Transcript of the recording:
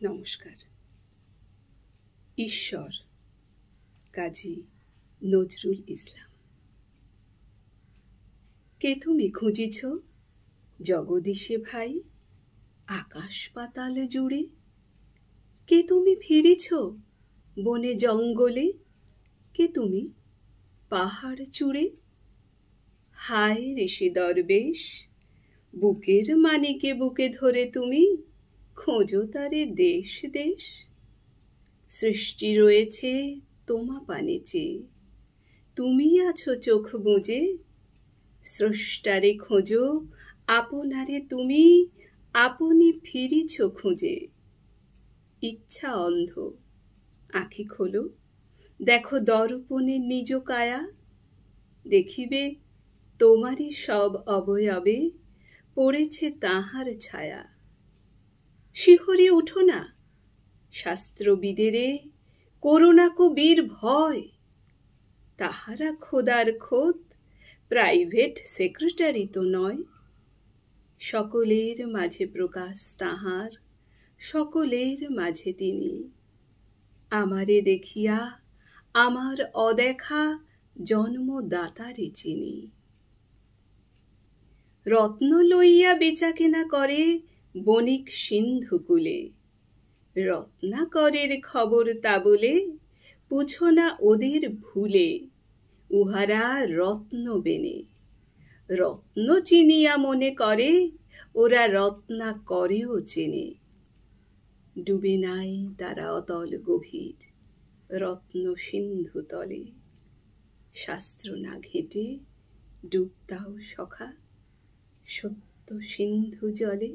নমস্কার। ঈশ্বর কাজী নজরুল ইসলাম। কে তুমি খুঁজিছ জগদীশে ভাই আকাশ পাতাল জুড়ে? কে তুমি ফিরিছ বনে জঙ্গলে? কে তুমি পাহাড় চূড়ে? হায় ঋষি দরবেশ, বুকের মানিকে বুকে ধরে তুমি খোঁজো তারে দেশ দেশ। সৃষ্টি রয়েছে তোমা পানে চেয়ে, তুমি আছো চোখ বুজে। স্রষ্টারে খোঁজো আপনারে তুমি, আপনি ফিরিছ খুঁজে। ইচ্ছা অন্ধ, আঁখি খোলো, দেখো দর্পণে নিজ কায়া। দেখিবে তোমারই সব অবয়বে পড়েছে তাহার ছায়া। শিহরে উঠো না, শাস্ত্রবিদেরে করো না কো বীর ভয়। তাহারা খোদার খোদ, প্রাইভেট সেক্রেটারি তো নয়। সকলের মাঝে প্রকাশ তাহার, সকলের মাঝে তিনি। আমারে দেখিয়া আমার অদেখা জন্মদাতারে চিনি। রত্ন লইয়া বেচাকেনা করে বণিক সিন্ধুকুলে। রত্নাকরের খবর তা বলে পুছো না ওদের ভুলে। উহারা রত্ন বেনে, রত্ন চিনিয়া মনে করে ওরা রত্নাকরেও চেনে। ডুবে নাই তারা অতল গভীর রত্ন সিন্ধু তলে। শাস্ত্র না ঘেঁটে ডুব দাও সখা সত্য সিন্ধু জলে।